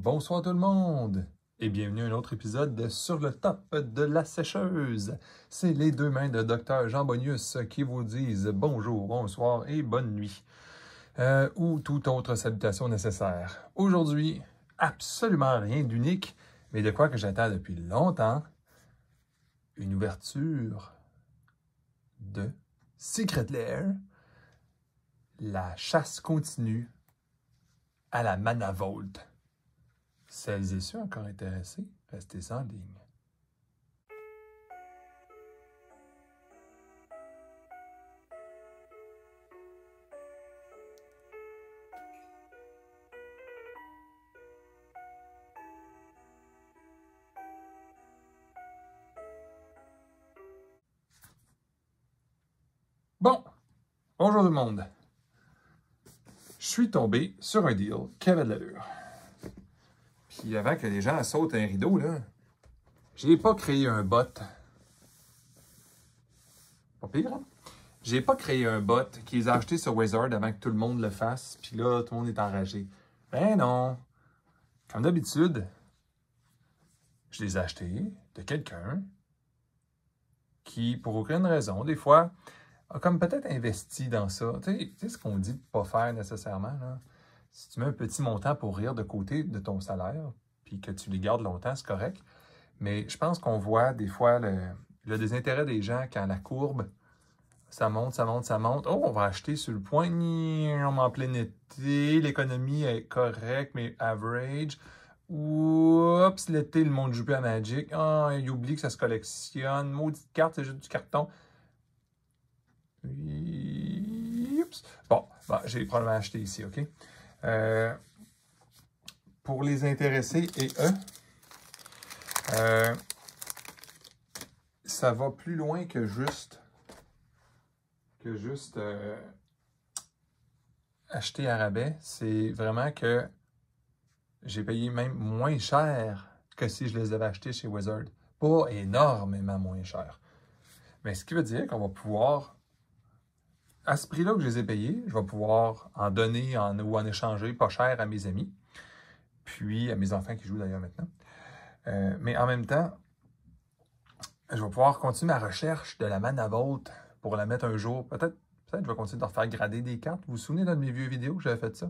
Bonsoir tout le monde et bienvenue à un autre épisode de Sur le top de la sécheuse. C'est les deux mains de Dr Jean Bonius qui vous disent bonjour, bonsoir et bonne nuit. Ou toute autre salutation nécessaire. Aujourd'hui, absolument rien d'unique, mais de quoi que j'attends depuis longtemps. Une ouverture de Secret Lair. La chasse continue à la Manavolt. Celles et ceux encore intéressés, restez en ligne. Bon, bonjour tout le monde. Je suis tombé sur un deal qui avait de l'allure. Puis avant que les gens sautent un rideau, là, j'ai pas créé un bot. Pas pire, hein? J'ai pas créé un bot qui les a achetés sur Wizard avant que tout le monde le fasse. Puis là, tout le monde est enragé. Ben non. Comme d'habitude, je les ai achetés de quelqu'un qui, pour aucune raison, des fois, a comme peut-être investi dans ça. Tu sais ce qu'on dit de ne pas faire nécessairement, là? Si tu mets un petit montant pour rire de côté de ton salaire, puis que tu les gardes longtemps, c'est correct. Mais je pense qu'on voit des fois le désintérêt des gens quand la courbe, ça monte, ça monte, ça monte. Oh, on va acheter sur le point, en plein été, l'économie est correcte, mais average. Oups, l'été, le monde joue plus à Magic. Ah, il oublie que ça se collectionne. Maudite carte, c'est juste du carton. Oups. Bon, j'ai probablement acheté ici, OK? Pour les intéressés et ça va plus loin que juste acheter à rabais. C'est vraiment que j'ai payé même moins cher que si je les avais achetés chez Wizard. Pas énormément moins cher. Mais ce qui veut dire qu'on va pouvoir, à ce prix-là que je les ai payés, je vais pouvoir en donner ou en échanger pas cher à mes amis, puis à mes enfants qui jouent d'ailleurs maintenant. Mais en même temps, je vais pouvoir continuer ma recherche de la Manavolt pour la mettre un jour. Peut-être je vais continuer de refaire grader des cartes. Vous vous souvenez d'une de mes vieux vidéos que j'avais fait ça?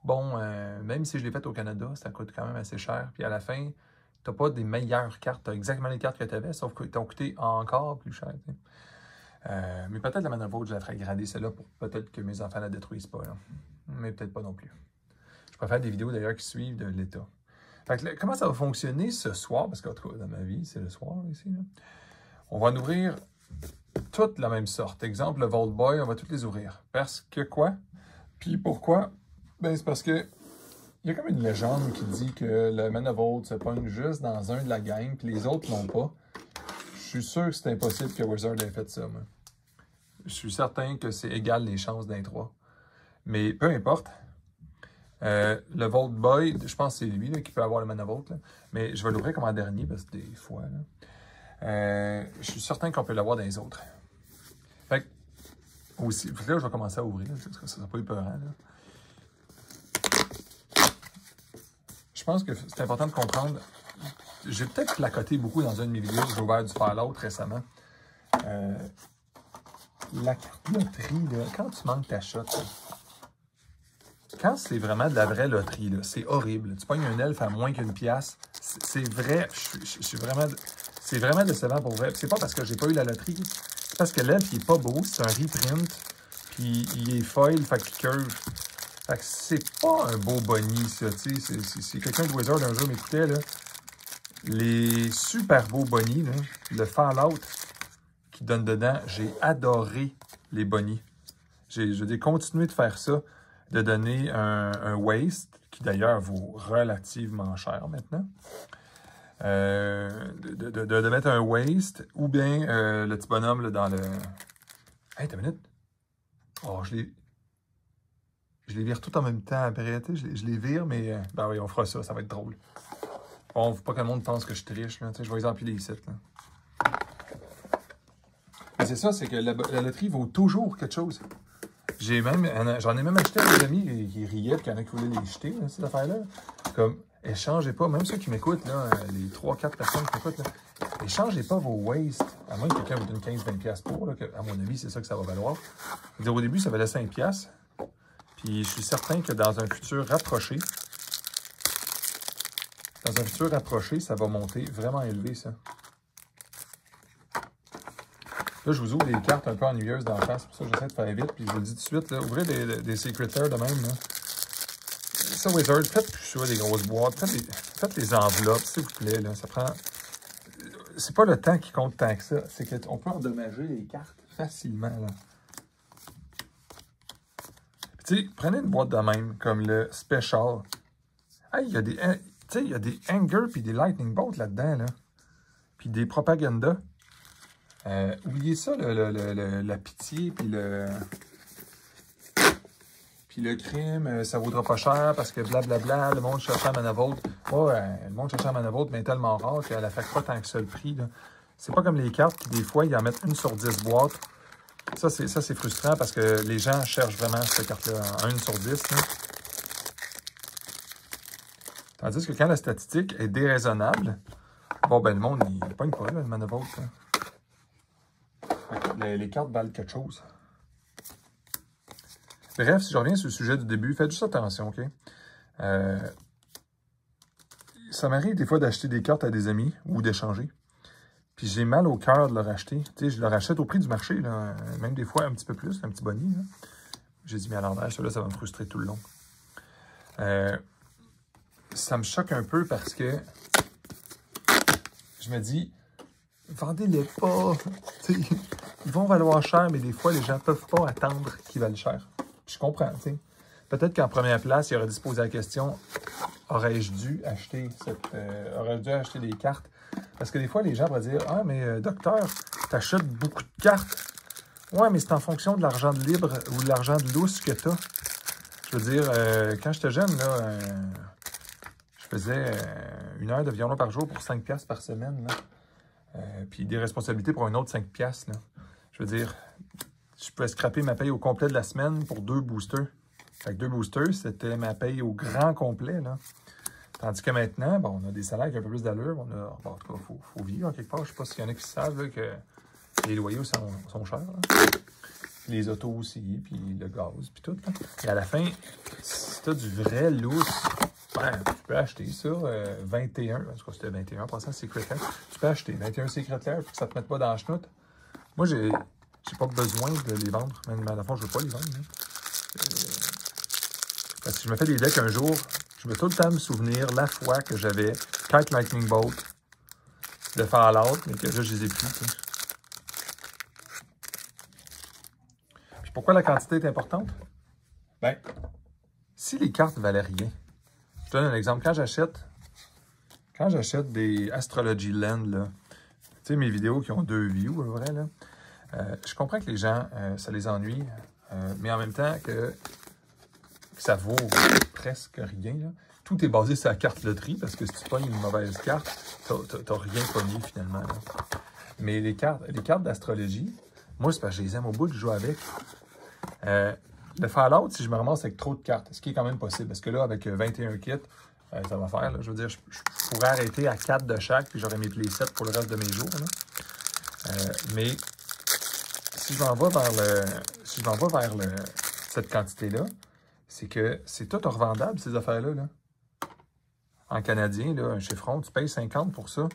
Bon, même si je l'ai fait au Canada, ça coûte quand même assez cher. Puis à la fin, tu n'as pas des meilleures cartes. Tu as exactement les cartes que tu avais, sauf que t'ont coûté encore plus cher. Mais peut-être la Manavolt, je la ferai grader celle-là pour peut-être que mes enfants ne la détruisent pas. Là. Mais peut-être pas non plus. Je préfère des vidéos d'ailleurs qui suivent de l'État. Fait que, comment ça va fonctionner ce soir? Parce qu'en tout cas, dans ma vie, c'est le soir ici. Là. On va en ouvrir toutes la même sorte. Exemple, le Vault Boy, on va toutes les ouvrir. Parce que quoi? Puis pourquoi? Ben, c'est parce que il y a comme une légende qui dit que le Manavolt se pogne juste dans un de la gang, puis les autres l'ont pas. Je suis sûr que c'est impossible que Wizard ait fait ça, moi. Je suis certain que c'est égal les chances d'un 3. Mais peu importe. Le Vault Boy, je pense que c'est lui là, qui peut avoir le Manavolt. Là. Mais je vais l'ouvrir comme en dernier, parce que des fois, là, je suis certain qu'on peut l'avoir dans les autres. Fait que, aussi, là, je vais commencer à ouvrir, là, parce que ça ne sera pas épeurant. Là. Je pense que c'est important de comprendre. J'ai peut-être placoté beaucoup dans une de mes vidéos, j'ai ouvert du Fallout récemment. La carte loterie, là, quand tu manques ta shot, là, quand c'est vraiment de la vraie loterie, c'est horrible. Tu pognes un elfe à moins qu'une pièce. C'est vrai, je suis vraiment... C'est vraiment décevant pour vrai. C'est pas parce que j'ai pas eu la loterie. C'est parce que l'elfe, il est pas beau. C'est un reprint. Puis il est foil, fait qu'il curve. Fait que c'est pas un beau boni, ça. Si quelqu'un de Wizard un jour m'écoutait, là, les super beaux bonis, là, le Fallout qui donne dedans, j'ai adoré les bonis. J'ai continué de faire ça. De donner un waste, qui d'ailleurs vaut relativement cher maintenant. De mettre un waste, ou bien le petit bonhomme là, dans le... Hey, t'as une minute? Oh, je les vire tout en même temps après. Je les vire, mais... ben oui, on fera ça, ça va être drôle. Bon, faut pas que le monde pense que je triche. Là, je vais les empiler ici. Mais c'est ça, c'est que la loterie vaut toujours quelque chose. J'en ai même acheté à des amis qui riaient, puis qu'il y en a qui voulaient les jeter, là, ces affaires-là. Comme, échangez pas, même ceux qui m'écoutent, là, les 3-4 personnes qui m'écoutent, là, échangez pas vos wastes, à moins que quelqu'un vous donne 15-20$ pour, là, que, à mon avis, c'est ça que ça va valoir. Dire, au début, ça valait 5$, puis je suis certain que dans un futur rapproché, ça va monter vraiment élevé, ça. Là, je vous ouvre des cartes un peu ennuyeuses d'en face, c'est pour ça que j'essaie de faire vite, puis je vous le dis tout de suite, là, ouvrez des secretaires de même, là. Ça, Wizard, faites plus ça, des grosses boîtes, faites les enveloppes, s'il vous plaît, là, ça prend... C'est pas le temps qui compte tant que ça, c'est qu'on peut endommager les cartes facilement, là. Tu sais, prenez une boîte de même, comme le Special. Hey, il y a des... Tu sais, il y a des hangers puis des lightning bolts là-dedans, là. Puis des propaganda. Oubliez ça, la pitié puis le crime, ça vaudra pas cher parce que blablabla, le monde cherche à Manavolt. Le monde cherche à Manavolt, mais tellement rare qu'elle affecte pas tant que ça le prix. C'est pas comme les cartes qui, des fois, ils en mettent 1 sur 10 boîtes. Ça, c'est frustrant parce que les gens cherchent vraiment cette carte-là en 1 sur 10. Là. Tandis que quand la statistique est déraisonnable, bon, ben le monde, il ne pogne pas, là, le Manavolt. Les cartes valent quelque chose. Bref, si je reviens sur le sujet du début, faites juste attention, OK? Ça m'arrive des fois d'acheter des cartes à des amis ou d'échanger. Puis j'ai mal au cœur de leur acheter. Tu sais, je leur achète au prix du marché, là, même des fois un petit peu plus, un petit boni. J'ai dit, mais à l'envers, ça va me frustrer tout le long. Ça me choque un peu parce que je me dis, vendez-les pas. T'sais, ils vont valoir cher, mais des fois, les gens ne peuvent pas attendre qu'ils valent cher. Puis je comprends, tu sais. Peut-être qu'en première place, il aurait dû se poser la question, aurais-je dû acheter des cartes? Parce que des fois, les gens vont dire, ah, mais docteur, tu achètes beaucoup de cartes. Ouais, mais c'est en fonction de l'argent de libre ou de l'argent de lousse que tu as. Je veux dire, quand j'étais jeune, là, je faisais 1 heure de violon par jour pour 5$ par semaine. Puis des responsabilités pour un autre 5$. Là. Je veux dire, je pouvais scraper ma paye au complet de la semaine pour 2 boosters. Fait que 2 boosters, c'était ma paye au grand complet. Là. Tandis que maintenant, bon, on a des salaires qui ont un peu plus d'allure. Bon, en tout cas, il faut vivre quelque part. Je ne sais pas s'il y en a qui savent là, que les loyers sont chers. Là. Les autos aussi, puis le gaz, puis tout. Là. Et à la fin, si tu as du vrai lousse, ben, tu peux acheter ça, 21, en tout cas c'était 21, passant secrétaire. Tu peux acheter 21 secrétaires pour que ça ne te mette pas dans la chenoute. Moi, j'ai pas besoin de les vendre. Même à la fin, je ne veux pas les vendre. Parce que si je me fais des decks un jour, je vais tout le temps me souvenir la fois que j'avais 4 Lightning Bolt de Fallout, mais que là, je les ai plus. T'sais. Puis pourquoi la quantité est importante? Ben, si les cartes valaient rien, je te donne un exemple. Quand j'achète des Astrology Land, là, tu sais, mes vidéos qui ont 2 views, vrai, là, je comprends que les gens, ça les ennuie, mais en même temps que ça vaut presque rien. Là. Tout est basé sur la carte loterie, parce que si tu pognes une mauvaise carte, t'as rien pogné finalement. Là. Mais les cartes d'astrologie, moi, c'est parce que je les aime au bout, je joue avec. Le Fallout, si je me ramasse avec trop de cartes, ce qui est quand même possible, parce que là, avec 21 kits, ça va faire. Là, je veux dire, je pourrais arrêter à 4 de chaque, puis j'aurais mes playsets pour le reste de mes jours. Là. Mais si je m'en vais vers cette quantité-là, c'est que c'est tout revendable, ces affaires-là. Là. En canadien, là, un chiffron, tu payes 50 pour ça,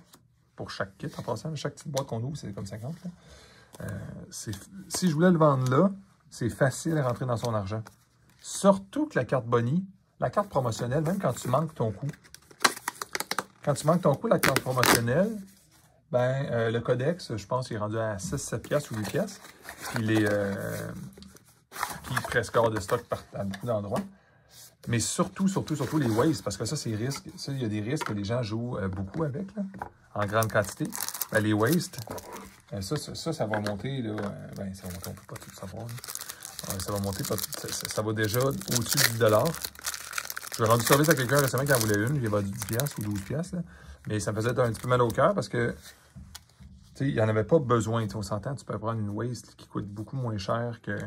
pour chaque kit, en passant. Chaque petite boîte qu'on ouvre, c'est comme 50. Là. Si je voulais le vendre là, c'est facile à rentrer dans son argent. Surtout que la carte Bonnie, la carte promotionnelle, même quand tu manques ton coup. Quand tu manques ton coup, la carte promotionnelle, ben, le codex, je pense qu'il est rendu à 6-7$ ou 8$. Puis les presque hors de stock à beaucoup d'endroits. Mais surtout, les wastes, parce que ça, c'est risque. Ça, il y a des risques que les gens jouent beaucoup avec, là, en grande quantité. Ben, les wastes, ça va monter, là, ben, ça va monter, on ne peut pas tout savoir. Ça va monter, ça va déjà au-dessus de 10$. J'ai rendu service à quelqu'un récemment qui en voulait une, il a vendu 10$ ou 12$, là. Mais ça me faisait un petit peu mal au cœur parce que, il n'y en avait pas besoin, on s'entend, tu peux prendre une waste qui coûte beaucoup moins cher que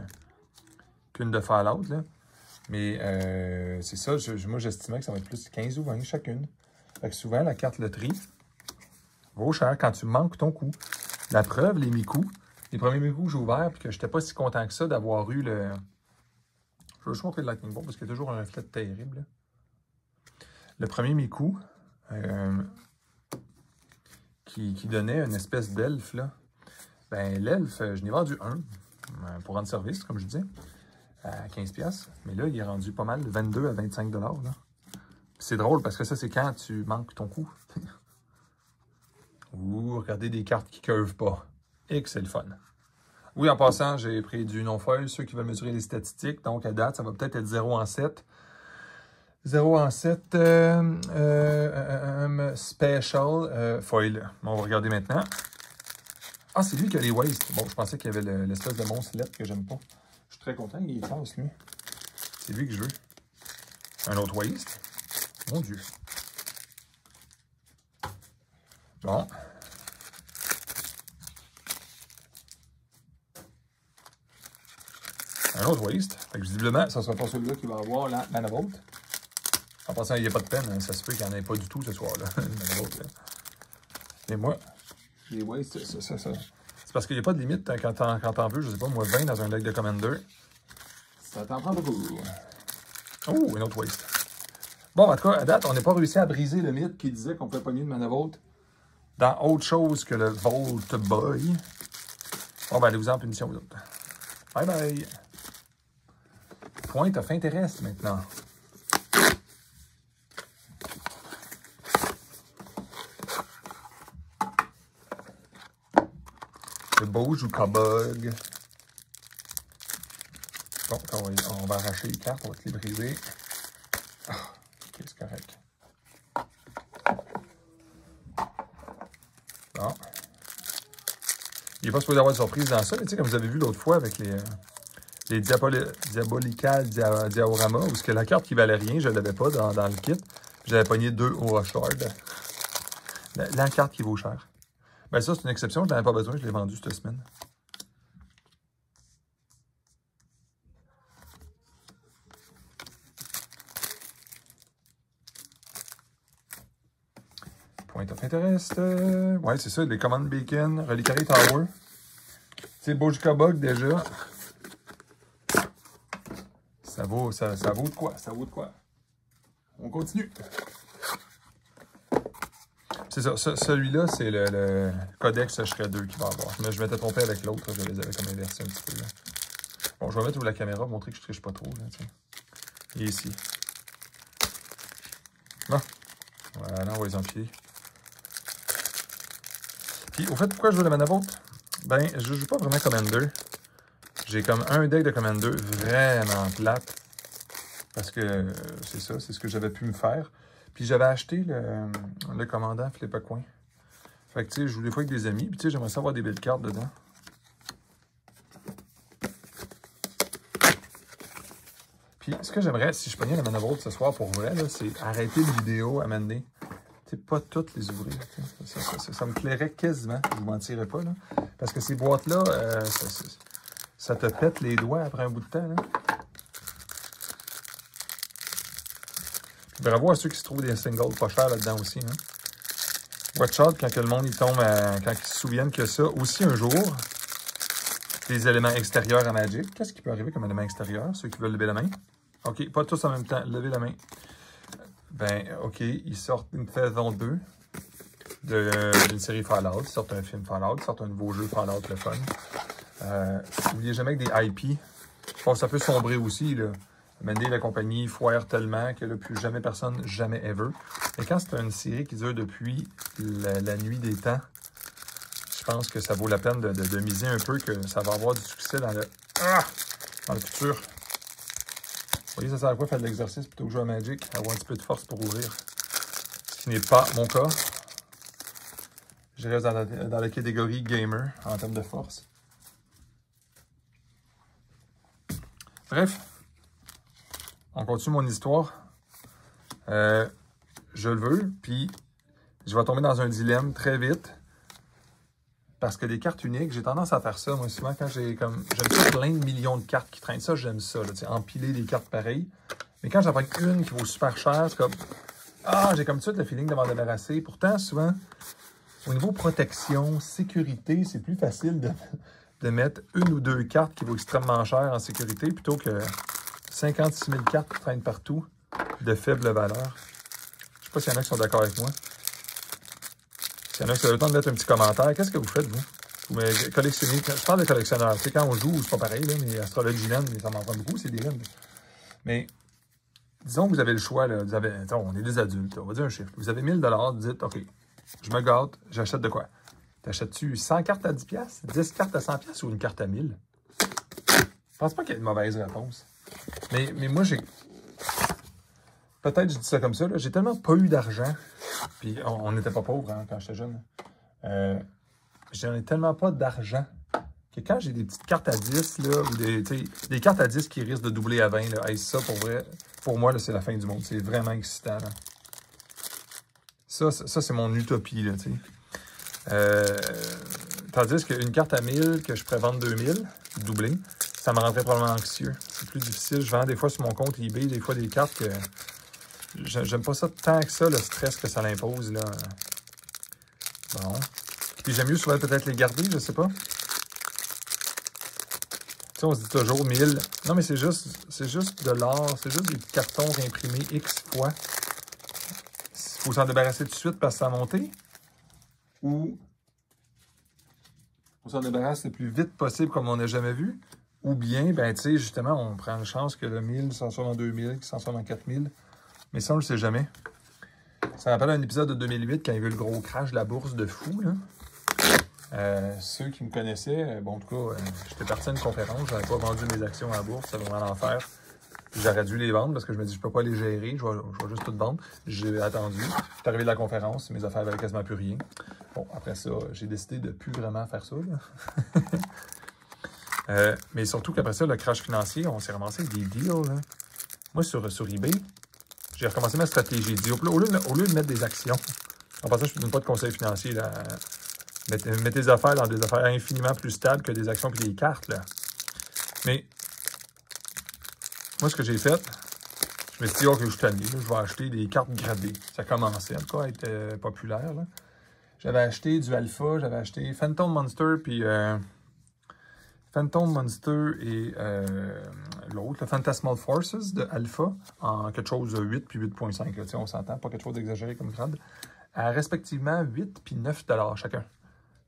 qu'une de Fallout, là. Mais c'est ça, moi j'estimais que ça va être plus de 15 ou 20 chacune. Fait que souvent, la carte loterie vaut cher quand tu manques ton coup. La preuve, les mi-coups. Les premiers mi-coups que j'ai ouverts, puis que je n'étais pas si content que ça d'avoir eu le... Je vais juste montrer le Lightning Bolt parce qu'il y a toujours un reflet terrible. Là. Le premier mi-coup qui donnait une espèce d'elfe, là. Ben, l'elfe, je n'ai vendu un pour rendre service, comme je disais, à 15$. Mais là, il est rendu pas mal, de 22 à 25$. C'est drôle parce que ça, c'est quand tu manques ton coup. Ouh, regardez des cartes qui ne curvent pas. Et que c'est le fun. Oui, en passant, j'ai pris du non-foil, ceux qui veulent mesurer les statistiques. Donc, à date, ça va peut-être être 0 en 7. 0 en 7, special, foil. Bon, on va regarder maintenant. Ah, c'est lui qui a les wastes. Bon, je pensais qu'il y avait l'espèce de monstre lettre que j'aime pas. Je suis très content, il est classe, lui. C'est lui que je veux. Un autre waste. Mon Dieu. Bon. Un autre waste. Fait que visiblement, ça ne sera pas celui-là qui va avoir la Manavolt. En passant, il n'y a pas de peine. Hein. Ça se peut qu'il n'y en ait pas du tout ce soir-là. Et moi, les wastes, ça. C'est parce qu'il n'y a pas de limite hein, quand t'en veux. Je sais pas, moi, 20 dans un deck de Commander. Ça t'en prend beaucoup. Oh, un autre waste. Bon, en tout cas, à date, on n'a pas réussi à briser le mythe qui disait qu'on pouvait pogner de Manavolt dans autre chose que le Volt Boy. Bon, ben, allez-vous en punition, vous autres. Bye bye. Point of interest maintenant. Le Bojuka-Bug. Bon, on va arracher les cartes, on va te les briser. Ah, ok, c'est correct. Bon. Il n'est pas supposé avoir de surprise dans ça, mais tu sais, comme vous avez vu l'autre fois avec les Diabolical Diorama, où que la carte qui valait rien, je ne l'avais pas dans le kit. J'avais pogné 2 Aura Shard. La carte qui vaut cher. Ben ça, c'est une exception, je n'en avais pas besoin, je l'ai vendu cette semaine. Point of interest. Ouais, c'est ça, les Command Beacon, Reliquary Tower. Tu sais, Bojuka-Bug déjà. Ça vaut de quoi? Ça vaut de quoi? On continue. C'est ça, celui-là, c'est le Codex Shred 2 qui va avoir. Mais je m'étais trompé avec l'autre, je les avais comme inversés un petit peu. Là. Bon, je vais mettre où la caméra pour montrer que je triche pas trop. Là, et ici. Bon. Voilà, on va les empiler. Puis, au fait, pourquoi je veux la Manavolt? Ben, je joue pas vraiment Commander. J'ai comme un deck de Commander vraiment plate. Parce que c'est ça, c'est ce que j'avais pu me faire. Puis j'avais acheté le commandant Philippe Coin. Fait que tu sais, je joue des fois avec des amis. Puis tu sais, j'aimerais savoir des belles cartes dedans. Puis ce que j'aimerais, si je pognais la Manavolt ce soir pour vrai, c'est arrêter une vidéo à m'amener. Tu sais, pas toutes les ouvrir. Ça me plairait quasiment. Je vous mentirais pas, là. Parce que ces boîtes-là, ça te pète les doigts après un bout de temps, là. Bravo à ceux qui se trouvent des singles pas chers là-dedans aussi. Hein. Watch out quand que le monde il tombe quand ils se souviennent que ça, aussi un jour, des éléments extérieurs à Magic. Qu'est-ce qui peut arriver comme élément extérieur? Ceux qui veulent lever la main. OK, pas tous en même temps. Levez la main. Ben, OK, ils sortent une saison 2 d'une série Fallout. Ils sortent un film Fallout. Ils sortent un nouveau jeu Fallout, le fun. N'oubliez jamais que des IP, je pense que ça peut sombrer aussi, là. Mendy, la compagnie, foire tellement que là, plus jamais personne, jamais ever. Et quand c'est une série qui dure depuis la nuit des temps, je pense que ça vaut la peine de miser un peu que ça va avoir du succès dans le futur. Vous voyez, ça sert à quoi faire de l'exercice plutôt que jouer à Magic, avoir un petit peu de force pour ouvrir. Ce qui n'est pas mon cas. Je reste dans la catégorie gamer en termes de force. Bref. On continue mon histoire. Je le veux, puis je vais tomber dans un dilemme très vite. parce que des cartes uniques, j'ai tendance à faire ça, moi, souvent, quand j'ai comme... J'aime ça plein de millions de cartes qui traînent. Ça, j'aime ça, là, empiler des cartes pareilles. Mais quand j'en prends une qui vaut super cher, c'est comme... Ah, j'ai comme tout de suite le feeling de m'en débarrasser. Pourtant, souvent, au niveau protection, sécurité, c'est plus facile de mettre une ou deux cartes qui vaut extrêmement cher en sécurité plutôt que 56 000 cartes qui traînent partout de faible valeur. Je sais pas s'il y en a qui sont d'accord avec moi. S'il y en a qui ont le temps de mettre un petit commentaire, qu'est-ce que vous faites, vous? Vous me collectionnez. Je parle de collectionneurs. Tu sais, quand on joue, c'est pas pareil, là, mais Astrology Land, ça m'en prend beaucoup, c'est des runes. Mais disons que vous avez le choix, là, vous avez, on est des adultes, là, on va dire un chiffre. Vous avez 1000 $, vous dites, OK, je me gâte, j'achète de quoi? T'achètes-tu 100 cartes à 10 $, 10 cartes à 100 $ ou une carte à 1000? Je pense pas qu'il y ait de mauvaise réponse. Mais moi, j'ai... Peut-être je dis ça comme ça, j'ai tellement pas eu d'argent, puis on n'était pas pauvres hein, quand j'étais jeune. J'en ai tellement pas d'argent que quand j'ai des petites cartes à 10, là, ou des cartes à 10 qui risquent de doubler à 20, là, hey, ça, pour vrai, pour moi, c'est la fin du monde. C'est vraiment excitant. Là. Ça c'est mon utopie, là, tu sais. Tandis qu'une carte à 1000 que je pourrais vendre 2000, doublée, ça me rendrait probablement anxieux. C'est plus difficile. Je vends des fois sur mon compte eBay, des fois des cartes que... J'aime pas ça tant que ça, le stress que ça l'impose, là. Bon. Puis j'aime mieux souvent peut-être les garder, je sais pas. Tu sais, on se dit toujours 1000. Non, mais c'est juste de l'art. C'est juste des cartons réimprimés X fois. Il faut s'en débarrasser tout de suite parce que ça a monté. Ou on s'en débarrasse le plus vite possible comme on n'a jamais vu. Ou bien, ben tu sais, justement, on prend une chance que le 1000 s'en soit dans 2000, qu'il s'en soit dans 4000. Mais ça, on ne le sait jamais. Ça me rappelle un épisode de 2008 quand il y a eu le gros crash de la bourse de fou. Là. Ceux qui me connaissaient, bon, en tout cas, j'étais parti à une conférence, je n'avais pas vendu mes actions à la bourse, ça vraiment l'enfer. J'aurais dû les vendre parce que je me dis, je ne peux pas les gérer, je vais juste tout vendre. J'ai attendu. Je suis arrivé de la conférence, mes affaires valaient quasiment plus rien. Bon, après ça, j'ai décidé de ne plus vraiment faire ça. Mais surtout qu'après ça, le crash financier, on s'est ramassé avec des deals. Là. Moi, sur eBay, j'ai recommencé ma stratégie. J'ai dit, au lieu de mettre des actions, en passant, je ne donne pas de conseils financiers. Là, mettez tes affaires dans des affaires infiniment plus stables que des actions et des cartes. Là. Mais moi, ce que j'ai fait, je me suis dit, OK, je suis tanné, je vais acheter des cartes gradées. Ça commençait en tout cas à être populaire. J'avais acheté du Alpha, j'avais acheté Phantom Monster, puis Phantom Monster et l'autre, le Phantasmal Forces de Alpha, en quelque chose de 8 puis 8.5. On s'entend, pas quelque chose d'exagéré comme grade, à respectivement 8 puis 9 $ chacun.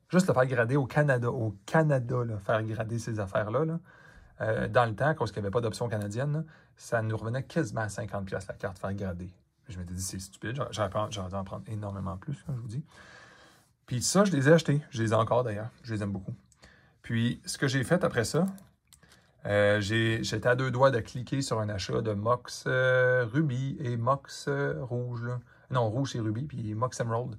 Juste le faire grader au Canada, là, faire grader ces affaires-là, là, dans le temps, quand il n'y avait pas d'option canadienne, là, ça nous revenait quasiment à 50 $ la carte faire grader. Je m'étais dit, c'est stupide, j'aurais dû en prendre énormément plus, comme je vous dis. Puis ça, je les ai achetés. Je les ai encore d'ailleurs. Je les aime beaucoup. Puis, ce que j'ai fait après ça, j'étais à 2 doigts de cliquer sur un achat de Mox Ruby et Mox Rouge. Là. Non, Rouge c'est Ruby, puis Mox Emerald.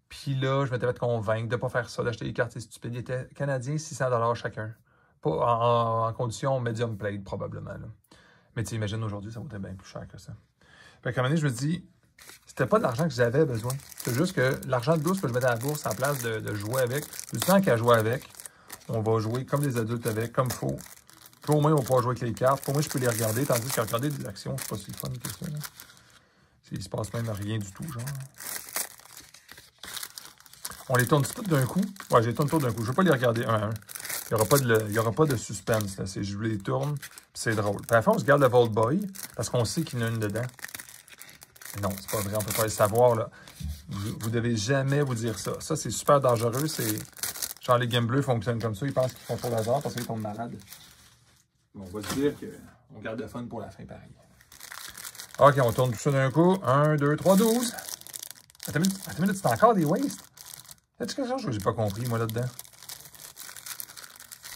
Puis là, je m'étais fait convaincre de ne pas faire ça, d'acheter des cartes, c'est stupide. Ils étaient canadiens, 600 $ chacun. Pas en condition medium plate, probablement. Là. Mais tu imagines, aujourd'hui, ça vaudrait bien plus cher que ça. Fait qu'à un moment donné, je me dis, c'était pas de l'argent que j'avais besoin. C'est juste que l'argent de bourse que je mettais à la bourse en place de jouer avec, du temps qu'à jouer avec, on va jouer comme les adultes avec, comme il faut. Puis au moins, on va pouvoir jouer avec les cartes. Pour moi, je peux les regarder, tandis que regarder des actions, c'est pas si fun que ça. Là. Il se passe même rien du tout, genre. On les tourne toutes d'un coup. Ouais, je les tourne toutes d'un coup. Je ne veux pas les regarder un à un. Il n'y aura pas de suspense. Là. Je les tourne, puis c'est drôle. Puis à la fin, on se garde le Vault Boy, parce qu'on sait qu'il y en a une dedans. Mais non, c'est pas vrai, on ne peut pas le savoir. Là. Vous ne devez jamais vous dire ça. Ça, c'est super dangereux. C'est genre les Game Bleus fonctionnent comme ça. Ils pensent qu'ils font trop d'hasard parce qu'ils tombent malades. Bon, on va se dire qu'on garde le fun pour la fin, pareil. OK, on tourne tout ça d'un coup. 1, 2, 3, 12. Attends une minute, c'est encore des wastes? Est-ce quelque chose que j'ai pas compris, moi, là-dedans?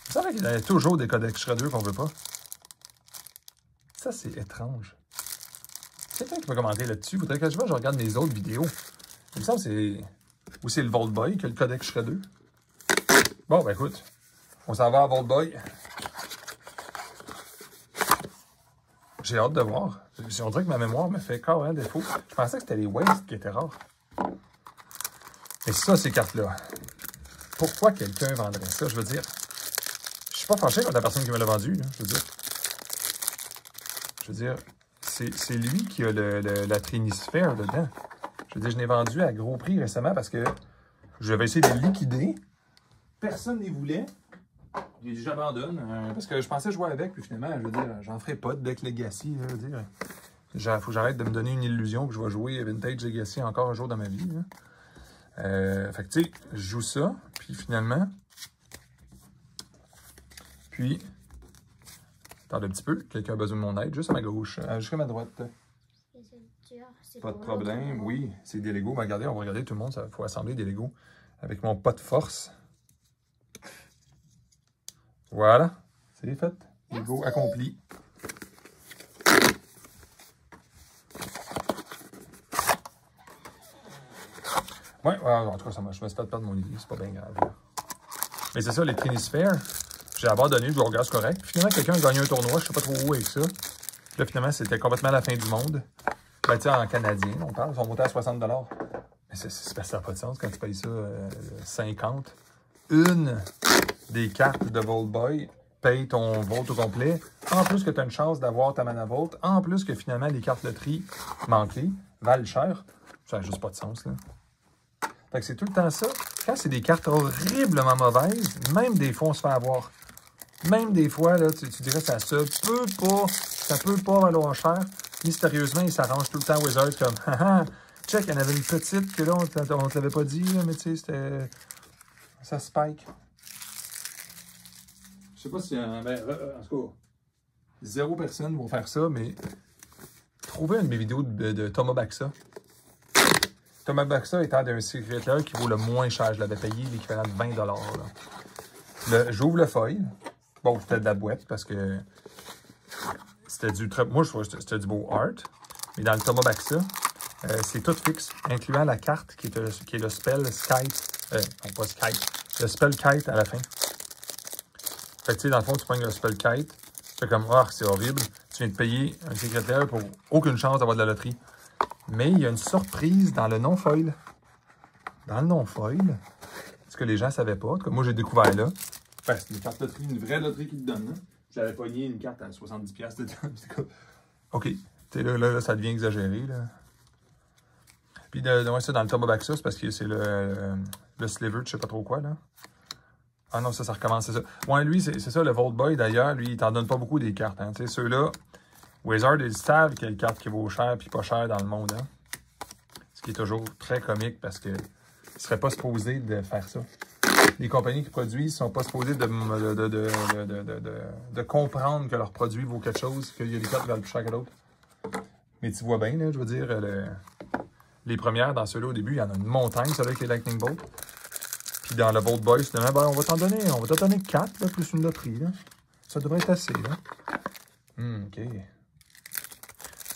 Il semble qu'il y a toujours des codecs Shredder qu'on veut pas. Ça, c'est étrange. Quelqu'un qui peut commenter là-dessus. Il faudrait que je regarde mes autres vidéos. Il me semble que c'est... Ou c'est le Vault Boy qui a le codec Shredder. Bon, ben écoute. On s'en va à Vault Boy. J'ai hâte de voir. On dirait que ma mémoire me fait carrément défaut. Je pensais que c'était les wastes qui étaient rares. Et ça, ces cartes-là. pourquoi quelqu'un vendrait ça? Je veux dire, je suis pas fâché contre la personne qui me l'a vendu, là, je veux dire, c'est lui qui a la Trinisphere dedans. Je veux dire, je l'ai vendu à gros prix récemment parce que je vais essayer de le liquider. Personne n'y voulait. J'ai dit, j'abandonne. Parce que je pensais jouer avec, puis finalement, je veux dire, j'en ferai pas de deck Legacy. Là, je veux dire, faut que j'arrête de me donner une illusion que je vais jouer Vintage Legacy encore un jour dans ma vie. Fait que, tu sais, je joue ça, puis finalement. Puis, attends un petit peu, quelqu'un a besoin de mon aide, juste à ma gauche, jusqu'à ma droite. Pas de problème, oui, c'est des Legos. Regardez, on va regarder tout le monde, il faut assembler des Legos avec mon pas de force. Voilà, c'est fait. Lego accompli. Ouais, en tout cas, je me suis fait perdre mon idée, c'est pas bien grave. Là. Mais c'est ça, les Trinisphere, j'ai abandonné, je regarde, c'est correct. Puis finalement, quelqu'un a gagné un tournoi, je sais pas trop où avec ça. Puis là, finalement, c'était complètement la fin du monde. Ben, tu sais, en canadien, on parle, ils sont montés à 60 $. Mais ça n'a pas de sens quand tu payes ça 50. Une des cartes de Vault Boy paye ton Vault au complet. En plus que tu as une chance d'avoir ta Mana Vault. En plus que finalement, les cartes loterie manquées valent cher. Ça n'a juste pas de sens, là. Fait que c'est tout le temps ça. Quand c'est des cartes horriblement mauvaises, même des fois, on se fait avoir. Même des fois, là, tu dirais ça peut pas valoir cher. Mystérieusement, il s'arrange tout le temps Wizard comme haha, check, il y en avait une petite que là, on te l'avait pas dit, là, mais tu sais, c'était. Ça spike. Je sais pas si. En tout cas, 0 personne vont faire ça, mais trouvez une de mes vidéos de Thomas Baxa. Thomas Baxa étant d'un secrétaire qui vaut le moins cher. Je l'avais payé l'équivalent de 20 $. J'ouvre le feuille. Bon, c'était de la boîte parce que c'était du très. Moi, je trouvais que c'était du beau art. Mais dans le Thomas Baxa, c'est tout fixe, incluant la carte qui est le spell Skype. Non, pas Skype. Le spell Kite à la fin. Fait que, tu sais, dans le fond, tu prends le spell Kite. Tu fais comme, ah, c'est horrible. Tu viens de payer un secrétaire pour aucune chance d'avoir de la loterie. Mais il y a une surprise dans le non-foil. Dans le non-foil, ce que les gens ne savaient pas, en tout cas, moi j'ai découvert là. Ben, c'est une carte loterie, une vraie loterie qui te donne. Hein? J'avais pogné une carte à 70$ dedans. OK. Là, ça devient exagéré. Là. Puis ça, dans le Thomas Baxa, c'est parce que c'est le sliver, je sais pas trop quoi. Là. Ah non, ça recommence, c'est ça. Ouais, lui, c'est ça, le Vault Boy d'ailleurs, lui, il t'en donne pas beaucoup des cartes. Hein? Ceux-là. Wizard, ils savent quelle carte qui vaut cher et pas cher dans le monde. Hein? Ce qui est toujours très comique parce qu'ils ne seraient pas supposés de faire ça. Les compagnies qui produisent ne sont pas supposées de comprendre que leur produit vaut quelque chose, qu'il y a des cartes qui valent plus cher que d'autres. Mais tu vois bien, là, je veux dire, les premières dans ceux-là au début, il y en a une montagne, celle-là avec les Lightning Bolt. Puis dans le Vault Boy, c'est ben, on va t'en donner 4, là, plus une loterie. Là. Ça devrait être assez. Là. OK.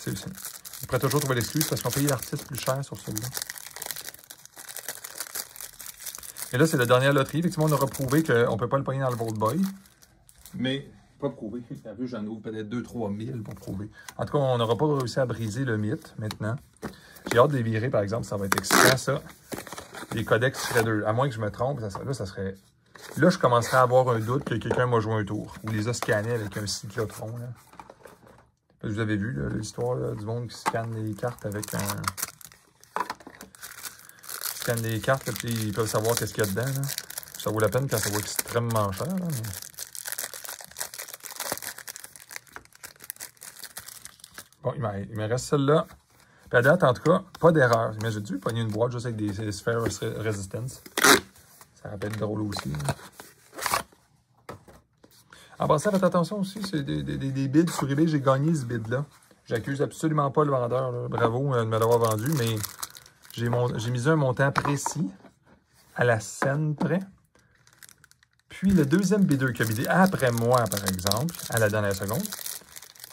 On pourrait toujours trouver l'excuse parce qu'on paye l'artiste plus cher sur celui-là. Et là, c'est la dernière loterie. Effectivement, on aura prouvé qu'on ne peut pas le pogner dans le Vault Boy. Mais, pas prouvé. T'as vu, j'en ouvre peut-être 2-3 000 pour prouver. En tout cas, on n'aura pas réussi à briser le mythe maintenant. J'ai hâte de les virer, par exemple. Ça va être excitant, ça. Les codex Shredder. À moins que je me trompe, ça serait... Là, je commencerai à avoir un doute que quelqu'un m'a joué un tour. Ou les a scannés avec un cyclotron, là. Vous avez vu l'histoire du monde qui scanne les cartes avec un... Ils scannent les cartes, puis ils peuvent savoir qu'est-ce qu'il y a dedans. Là. Ça vaut la peine quand ça vaut extrêmement cher. Là, mais... Bon, il me reste celle-là. Puis à date, en tout cas, pas d'erreur. Imagine-tu, pogner une boîte juste avec des sphères resistance. Ça rappelle drôle aussi. Là. En passant, faites attention aussi, c'est des bids sur eBay, j'ai gagné ce bid-là. J'accuse absolument pas le vendeur, là. Bravo de me l'avoir vendu, mais j'ai misé un montant précis, à la scène près. Puis le deuxième bidder qui a bidé après moi, par exemple, à la dernière seconde,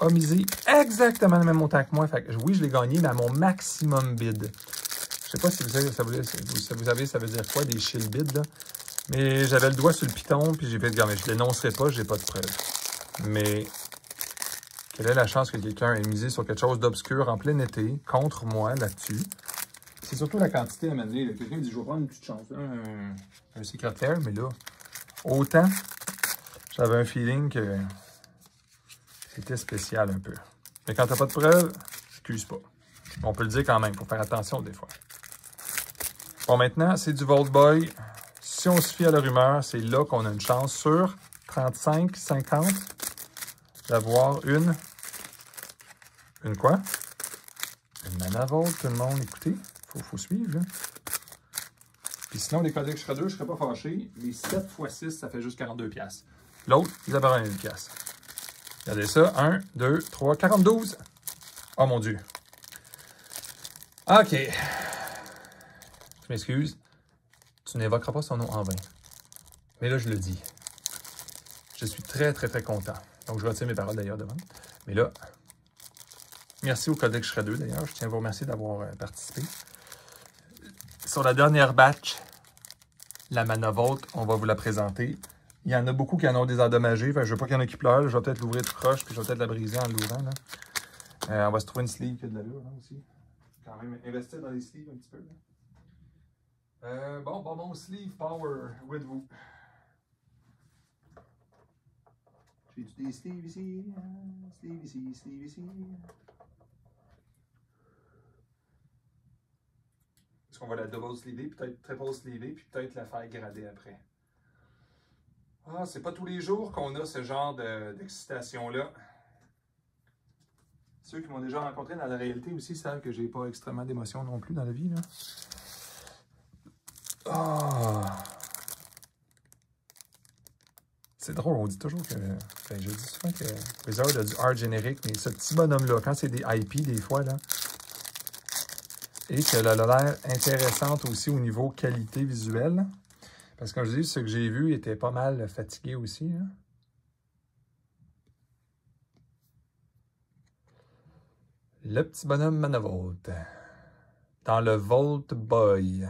a misé exactement le même montant que moi. Fait que, oui, je l'ai gagné, mais à mon maximum bid. Je sais pas si vous savez, ça veut dire quoi, des shield bids, là. Mais j'avais le doigt sur le piton, puis j'ai fait, mais je ne l'énoncerai pas, j'ai pas de preuve. Mais quelle est la chance que quelqu'un ait misé sur quelque chose d'obscur en plein été, contre moi, là-dessus? c'est surtout la quantité à mener. Quelqu'un dit, je vais prendre une petite chance. Un secrétaire, mais là, autant, j'avais un feeling que c'était spécial un peu. Mais quand t'as pas de preuves, excuse pas. On peut le dire quand même, il faut faire attention des fois. Bon, maintenant, c'est du Vault Boy. Si on se fie à la rumeur, c'est là qu'on a une chance sur 35, 50 d'avoir une quoi? Une Manavolt, tout le monde, écoutez, faut suivre. Là. Puis sinon, les Codex Shredder, je ne serais pas fâché. Les 7 x 6, ça fait juste 42$. L'autre, ils avaient 1$. Regardez ça, 1, 2, 3, 42. Oh mon Dieu. OK. Je m'excuse. Tu n'évoqueras pas son nom en vain. Mais là, je le dis. Je suis très, très, très content. Donc, je retire mes paroles d'ailleurs devant. Mais là, merci au Codex Shredder d'ailleurs. Je tiens à vous remercier d'avoir participé. Sur la dernière batch, la Manavolt, on va vous la présenter. Il y en a beaucoup qui en ont des endommagés. Enfin, je ne veux pas qu'il y en ait qui pleurent. Je vais peut-être l'ouvrir tout croche, puis je vais peut-être la briser en l'ouvrant. On va se trouver une sleeve qui a de l'allure aussi. Quand même, investir dans les sleeves un petit peu. Là. Bon, sleeve power with vous. J'ai-tu des sleeves ici? Sleeve ici, sleeve ici. Est-ce qu'on va la double sleever, peut-être triple sleever, puis peut-être la faire grader après? Ah, c'est pas tous les jours qu'on a ce genre d'excitation-là. Ceux qui m'ont déjà rencontré dans la réalité aussi savent que j'ai pas extrêmement d'émotions non plus dans la vie. Là. Oh. C'est drôle, on dit toujours que... Enfin, je dis souvent que Wizard a du art générique, mais ce petit bonhomme-là, quand c'est des IP des fois, là, et qu'elle a l'air intéressante aussi au niveau qualité visuelle, parce que comme je dis, ce que j'ai vu était pas mal fatigué aussi. Là. Le petit bonhomme Manavolt. Dans le Vault Boy.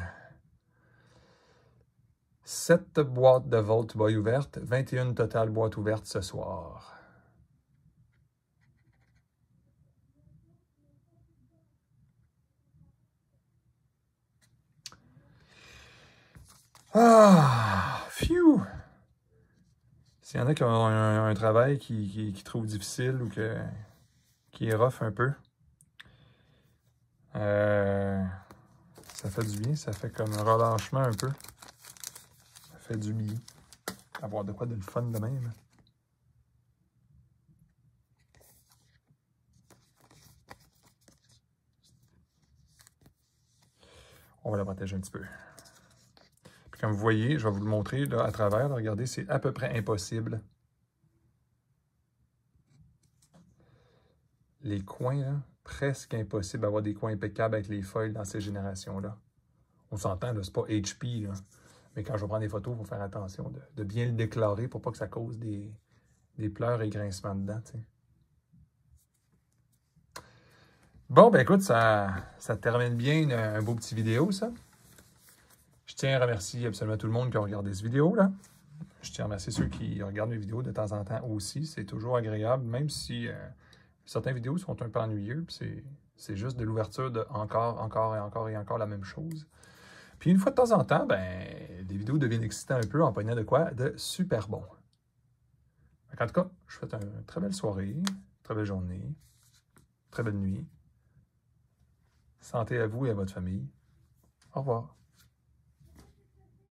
7 boîtes de Vault Boy ouvertes, 21 totales boîtes ouvertes ce soir. Ah! Phew! S'il y en a qui ont un travail qui trouvent difficile ou qui est rough un peu, ça fait du bien, ça fait comme un relâchement un peu. Ça fait du bien. Avoir de quoi de le fun de même. On va la protéger un petit peu. Puis comme vous voyez, je vais vous le montrer là, à travers. Là, regardez, c'est à peu près impossible. Les coins, là, presque impossible d'avoir des coins impeccables avec les feuilles dans ces générations-là. On s'entend, c'est pas HP, là. Mais quand je vais prendre des photos, il faut faire attention de bien le déclarer pour pas que ça cause des pleurs et grincements dedans. T'sais. Bon, ben écoute, ça termine bien un beau petit vidéo, ça. Je tiens à remercier absolument tout le monde qui a regardé cette vidéo-là. Je tiens à remercier ceux qui regardent mes vidéos de temps en temps aussi. C'est toujours agréable, même si certaines vidéos sont un peu ennuyeuses. C'est juste de l'ouverture de encore la même chose. Puis une fois de temps en temps, ben, les vidéos deviennent excitantes un peu en pognant de quoi? De super bon. En tout cas, je vous souhaite une très belle soirée, une très belle journée, une très belle nuit. Santé à vous et à votre famille. Au revoir.